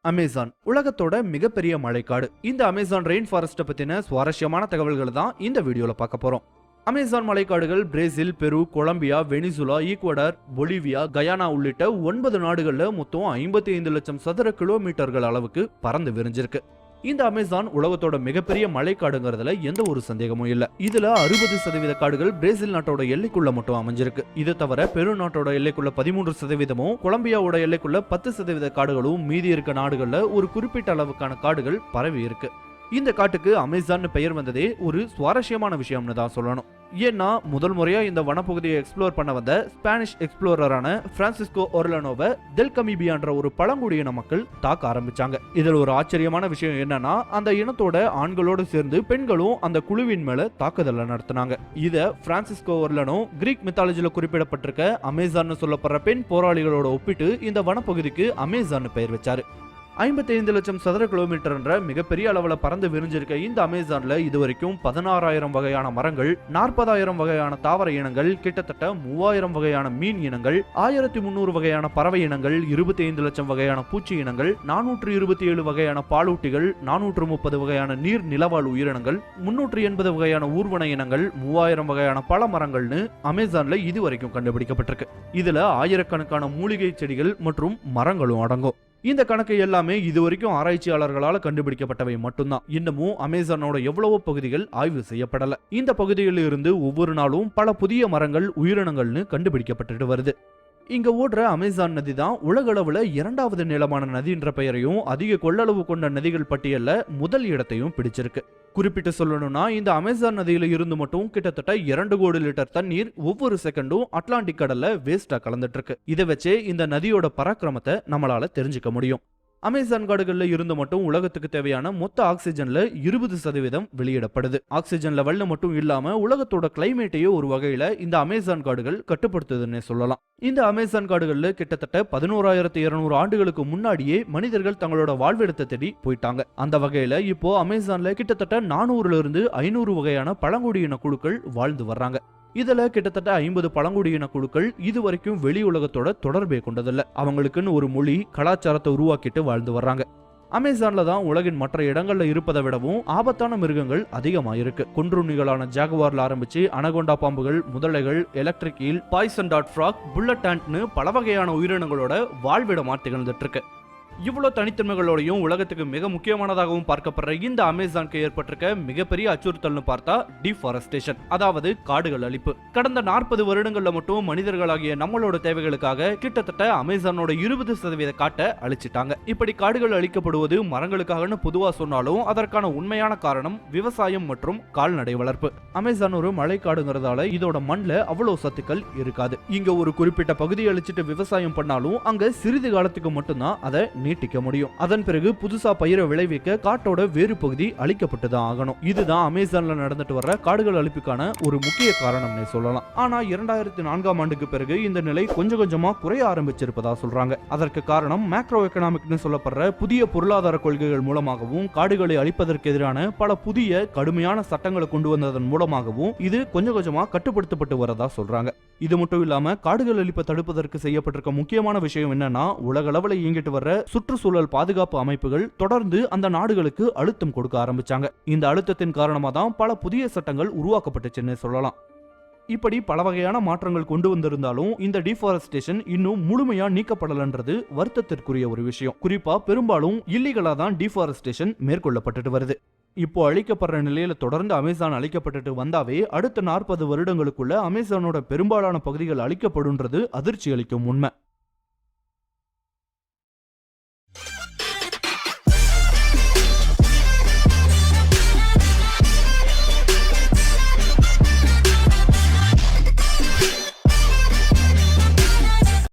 Amazon உலகத்தோட மிகப்பெரிய மழைக்காடு. இந்த அமேசான் ரெயின் ஃபாரஸ்ட் பத்தின சுவாரஸ்யமான தகவல்கள் தான் இந்த வீடியோல பார்க்க போறோம். அமேசான் மழைக்காடுகள் Brazil, Peru, Colombia, Venezuela, Ecuador, Bolivia, Guyana உள்ளிட்ட 9 நாடுகள்ல மொத்தம் 55 லட்சம் சதுர கிலோமீட்டர்கள் அளவுக்கு பறந்து விரிஞ்சிருக்கு. இந்த அமேசான் உலகத்தோட மிகப்பெரிய மழைக்காடுங்கிறதுல எந்த ஒரு சந்தேகமும் இல்ல. இதுல 60% காடுகள் பிரேசில் நாட்டோட எல்லைக்குள்ள மட்டும் அமைஞ்சிருக்கு. இது தவிர பெரு நாட்டோட எல்லைக்குள்ள 13%, கொலம்பியாவோட எல்லைக்குள்ள 10% காடுகளும், மீதி இருக்க நாடுகள்ல ஒரு குறிப்பிட்ட அளவுக்கான காடுகள் பரவி இருக்கு. இந்த காட்டுக்கு அமேசான் பெயர் வந்ததே ஒரு சுவாரஸ்யமான விஷயம்னு தான் சொல்லணும். ஏன்னா முதல் முறையா இந்த வனப்பகுதியை எக்ஸ்ப்ளோர் பண்ண வந்த ஸ்பானிஷ் எக்ஸ்ப்ளோரரான பிரான்சிஸ்கோ ஒர்லனோவை டெல் கமிபியான்ற ஒரு பழங்குடியின மக்கள் தாக்க ஆரம்பிச்சாங்க. இதுல ஒரு ஆச்சரியமான விஷயம் என்னன்னா, அந்த இனத்தோட ஆண்களோடு சேர்ந்து பெண்களும் அந்த குழுவின் மேல தாக்குதலை நடத்தினாங்க. இத பிரான்சிஸ்கோ ஒர்லனோ கிரீக் மித்தாலஜில குறிப்பிடப்பட்டிருக்க அமேசான் சொல்லப்படுற பெண் போராளிகளோட ஒப்பிட்டு இந்த வனப்பகுதிக்கு அமேசான் பெயர் வச்சாரு. 55 லட்சம் சதுர கிலோமீட்டர் என்ற மிகப்பெரிய அளவுல பறந்து விரிஞ்சிருக்க இந்த அமேசான்ல இதுவரைக்கும் 16,000 வகையான மரங்கள், 40,000 வகையான தாவர இனங்கள், கிட்டத்தட்ட 3,000 வகையான மீன் இனங்கள், 1,300 வகையான பறவை இனங்கள், 25 லட்சம் வகையான பூச்சி இனங்கள், 427 வகையான பாலூட்டிகள், 430 வகையான நீர் நிலவாழ் உயிரினங்கள், 380 வகையான ஊர்வன இனங்கள், 3,000 வகையான பல மரங்கள்னு அமேசான்ல இதுவரைக்கும் கண்டுபிடிக்கப்பட்டிருக்கு. இதுல ஆயிரக்கணக்கான மூலிகை செடிகள் மற்றும் மரங்களும் அடங்கும். இந்த கணக்கு எல்லாமே இதுவரைக்கும் ஆராய்ச்சியாளர்களால் கண்டுபிடிக்கப்பட்டவை மட்டும்தான். இன்னமும் அமேசானோட எவ்வளவோ பகுதிகள் ஆய்வு செய்யப்படல. இந்த பகுதிகளில் இருந்து ஒவ்வொரு நாளும் பல புதிய மரங்கள், உயிரினங்கள்னு கண்டுபிடிக்கப்பட்டு வருது. இங்க ஓடுற அமேசான் நதி தான் உலக அளவுல 2வது நீளமான நதின்ற பெயரையும், அதிக கொள்ளளவு கொண்ட நதிகள் பட்டியல்ல முதல் இடத்தையும் பிடிச்சிருக்கு. குறிப்பிட்டு சொல்லணும்னா, இந்த அமேசான் நதியில இருந்து மட்டும் கிட்டத்தட்ட 2 கோடி லிட்டர் தண்ணீர் ஒவ்வொரு செகண்டும் அட்லாண்டிக் கடல்ல வேஸ்டா கலந்துட்டு இருக்கு. இதை வச்சே இந்த நதியோட பராக்கிரமத்தை நம்மளால தெரிஞ்சுக்க முடியும். அமேசான் காடுகள்ல இருந்து மட்டும் உலகத்துக்கு தேவையான மொத்த ஆக்சிஜன்ல 20% வெளியிடப்படுது. ஆக்சிஜன் லெவல்ல மட்டும் இல்லாம உலகத்தோட கிளைமேட்டையே ஒரு வகையில இந்த அமேசான் காடுகள் கட்டுப்படுத்துதுன்னு சொல்லலாம். இந்த அமேசான் காடுகள்ல கிட்டத்தட்ட 11,200 ஆண்டுகளுக்கு முன்னாடியே மனிதர்கள் தங்களோட வாழ்விடத்தை தேடி போயிட்டாங்க. அந்த வகையில இப்போ அமேசான்ல கிட்டத்தட்ட 400ல இருந்து 500 வகையான பழங்குடியின குழுக்கள் வாழ்ந்து வர்றாங்க. இதுல கிட்டத்தட்ட 50 பழங்குடியின குழுக்கள் இதுவரைக்கும் வெளி உலகத்தோட தொடர்பே கொண்டதில்ல. அவங்களுக்குன்னு ஒரு மொழி, கலாச்சாரத்தை உருவாக்கிட்டு வாழ்ந்து வர்றாங்க. அமேசான்ல தான் உலகின் மற்ற இடங்கள்ல இருப்பதை விடவும் ஆபத்தான மிருகங்கள் அதிகமாயிருக்கு. கொன்றுண்ணிகளான ஜாகுவார்ல ஆரம்பிச்சு அனகொண்டா பாம்புகள், முதலைகள், எலக்ட்ரிக் ஈல், பாய்சன் டாட் ஃப்ராக், புல்லட் ஆண்ட்னு பல வகையான உயிரினங்களோட வாழ்விடமா திகழ்ந்துட்டு இருக்கு. இவ்வளவு தனித்தன்மைகளோடையும் உலகத்துக்கு மிக முக்கியமானதாகவும் பார்க்கப்படுற இந்த அமேசானுக்கு ஏற்பட்டிருக்க மிகப்பெரிய அச்சுறுத்தல்னு பார்த்தா டிஃபாரஸ்டேஷன், அதாவது காடுகள் அழிப்பு. கடந்த 40 வருடங்கள்ல மட்டும் மனிதர்களாகிய நம்மளோட தேவைகளுக்காக கிட்டத்தட்ட அமேசானோட 20% காட்டை அழிச்சிட்டாங்க. இப்படி காடுகள் அழிக்கப்படுவது மரங்களுக்காகனு பொதுவா சொன்னாலும் அதற்கான உண்மையான காரணம் விவசாயம் மற்றும் கால்நடை வளர்ப்பு. அமேசான் ஒரு மழைக்காடுங்கிறதால இதோட மண்ல அவ்வளவு சத்துக்கள் இருக்காது. இங்க ஒரு குறிப்பிட்ட பகுதியை அழிச்சிட்டு விவசாயம் பண்ணாலும் அங்க சிறிது காலத்துக்கு மட்டும்தான் அதை நீட்டிக்க முடியும். அதன் பிறகு புதுசா பயிரை விளைவிக்க காட்டோட வேறு பகுதி அழிக்கப்பட்டுதான் ஆகணும். இதுதான் அமேசான்ல நடந்துட்டு வர்ற காடுகள் அழிப்புக்கான ஒரு முக்கிய காரணம்னு சொல்லலாம். ஆனா 2004ஆம் ஆண்டுக்கு பிறகு இந்த நிலை கொஞ்சம் கொஞ்சமா குறைய ஆரம்பிச்சிருப்பதா சொல்றாங்க. அதற்கு காரணம் மேக்ரோ எக்கனாமிக்னு சொல்லப்படுற புதிய பொருளாதார கொள்கைகள் மூலமாகவும், காடுகளை அழிப்பதற்கு எதிரான பல புதிய கடுமையான சட்டங்களை கொண்டு வந்ததன் மூலமாகவும் இது கொஞ்சம் கொஞ்சமா கட்டுப்படுத்தப்பட்டு வரதா சொல்றாங்க. இது மட்டும் இல்லாம காடுகள் அழிப்பை தடுப்பதற்கு செய்யப்பட்டிருக்க முக்கியமான விஷயம் என்னன்னா, உலக அளவில் இயங்கிட்டு வர்ற சுற்றுச்சூழல் பாதுகாப்பு அமைப்புகள் தொடர்ந்து அந்த நாடுகளுக்கு அழுத்தம் கொடுக்க ஆரம்பிச்சாங்க. இந்த அழுத்தத்தின் காரணமா தான் பல புதிய சட்டங்கள் உருவாக்கப்பட்டுச்சுன்னு சொல்லலாம். இப்படி பல வகையான மாற்றங்கள் கொண்டு வந்திருந்தாலும் இந்த டிஃபாரஸ்டேஷன் இன்னும் முழுமையா நீக்கப்படலன்றது வருத்தத்திற்குரிய ஒரு விஷயம். குறிப்பா பெரும்பாலும் இல்லீகலா தான் டிஃபாரஸ்டேஷன் மேற்கொள்ளப்பட்டு வருது. இப்போ அழிக்கப்படுற நிலையில தொடர்ந்து அமேசான் அழிக்கப்பட்டு வந்தாவே அடுத்த 40 வருடங்களுக்குள்ள அமேசானோட பெரும்பாலான பகுதிகள் அழிக்கப்படும்ன்றது அதிர்ச்சி அளிக்கும் உண்மை.